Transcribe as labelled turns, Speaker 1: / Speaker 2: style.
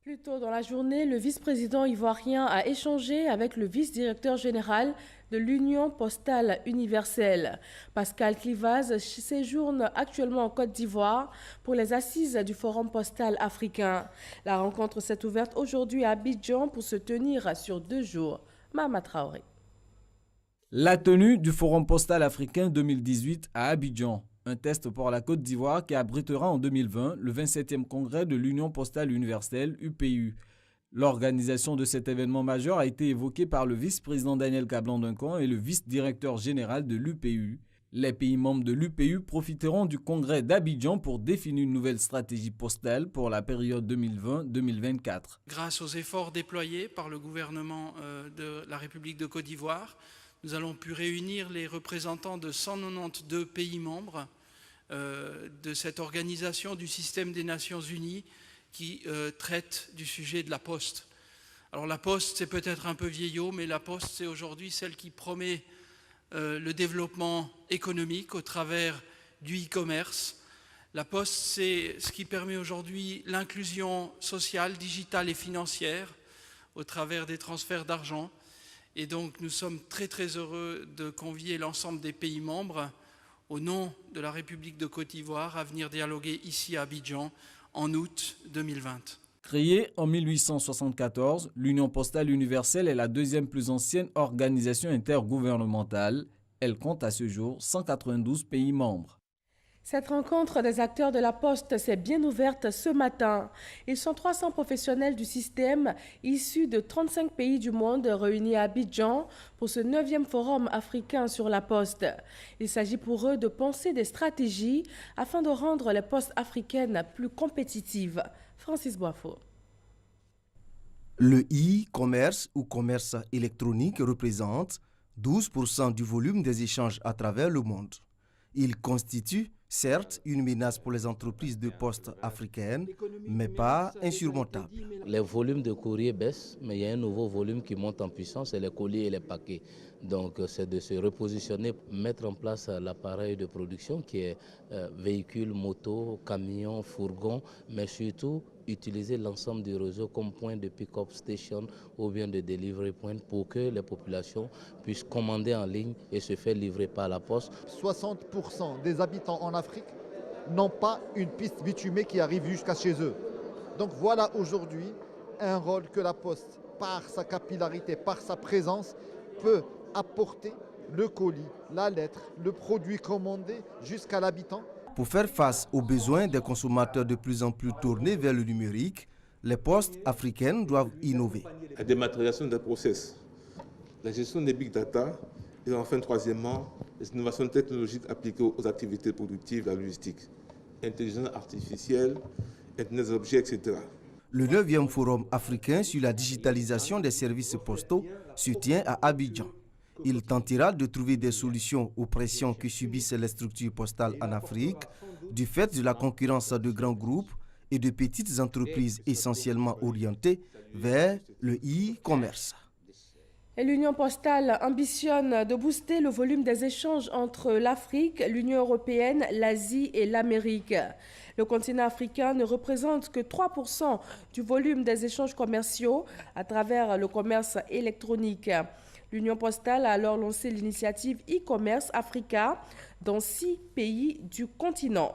Speaker 1: Plus tôt dans la journée, le vice-président ivoirien a échangé avec le vice-directeur général de l'Union postale universelle. Pascal Clivaz séjourne actuellement en Côte d'Ivoire pour les assises du Forum postal africain. La rencontre s'est ouverte aujourd'hui à Abidjan pour se tenir sur 2 jours. Mahama Traoré.
Speaker 2: La tenue du Forum postal africain 2018 à Abidjan. Un test pour la Côte d'Ivoire qui abritera en 2020 le 27e congrès de l'Union postale universelle UPU. L'organisation de cet événement majeur a été évoquée par le vice-président Daniel Kablan-Duncan et le vice-directeur général de l'UPU. Les pays membres de l'UPU profiteront du congrès d'Abidjan pour définir une nouvelle stratégie postale pour la période 2020-2024.
Speaker 3: Grâce aux efforts déployés par le gouvernement de la République de Côte d'Ivoire, nous allons pu réunir les représentants de 192 pays membres de cette organisation du système des Nations Unies qui traite du sujet de la poste. Alors la poste, c'est peut-être un peu vieillot, mais la poste, c'est aujourd'hui celle qui promet le développement économique au travers du e-commerce. La poste, c'est ce qui permet aujourd'hui l'inclusion sociale, digitale et financière au travers des transferts d'argent. Et donc nous sommes très heureux de convier l'ensemble des pays membres au nom de la République de Côte d'Ivoire à venir dialoguer ici à Abidjan en août 2020.
Speaker 2: Créée en 1874, l'Union postale universelle est la deuxième plus ancienne organisation intergouvernementale. Elle compte à ce jour 192 pays membres.
Speaker 1: Cette rencontre des acteurs de la Poste s'est bien ouverte ce matin. Ils sont 300 professionnels du système issus de 35 pays du monde réunis à Abidjan pour ce 9e forum africain sur la Poste. Il s'agit pour eux de penser des stratégies afin de rendre les postes africaines plus compétitives. Francis Boifo.
Speaker 4: Le e-commerce ou commerce électronique représente 12% du volume des échanges à travers le monde. Il constitue certes une menace pour les entreprises de poste africaines, mais pas insurmontable.
Speaker 5: Les volumes de courrier baissent, mais il y a un nouveau volume qui monte en puissance, c'est les colis et les paquets. Donc c'est de se repositionner, mettre en place l'appareil de production qui est véhicule, moto, camion, fourgon, mais surtout utiliser l'ensemble du réseau comme point de pick-up station ou bien de delivery point pour que les populations puissent commander en ligne et se faire livrer par la poste.
Speaker 6: 60% des habitants en Afrique n'ont pas une piste bitumée qui arrive jusqu'à chez eux. Donc voilà aujourd'hui un rôle que la Poste, par sa capillarité, par sa présence, peut apporter le colis, la lettre, le produit commandé jusqu'à l'habitant.
Speaker 4: Pour faire face aux besoins des consommateurs de plus en plus tournés vers le numérique, les postes africaines doivent innover.
Speaker 7: La dématérialisation des process, la gestion des big data et enfin troisièmement, les innovations technologiques appliquées aux activités productives et à la logistique, intelligence artificielle, Internet des objets, etc.
Speaker 4: Le 9e forum africain sur la digitalisation des services postaux se tient à Abidjan. Il tentera de trouver des solutions aux pressions que subissent les structures postales en Afrique du fait de la concurrence de grands groupes et de petites entreprises essentiellement orientées vers le e-commerce.
Speaker 1: L'Union postale ambitionne de booster le volume des échanges entre l'Afrique, l'Union européenne, l'Asie et l'Amérique. Le continent africain ne représente que 3% du volume des échanges commerciaux à travers le commerce électronique. L'Union postale a alors lancé l'initiative e-commerce Africa dans 6 pays du continent.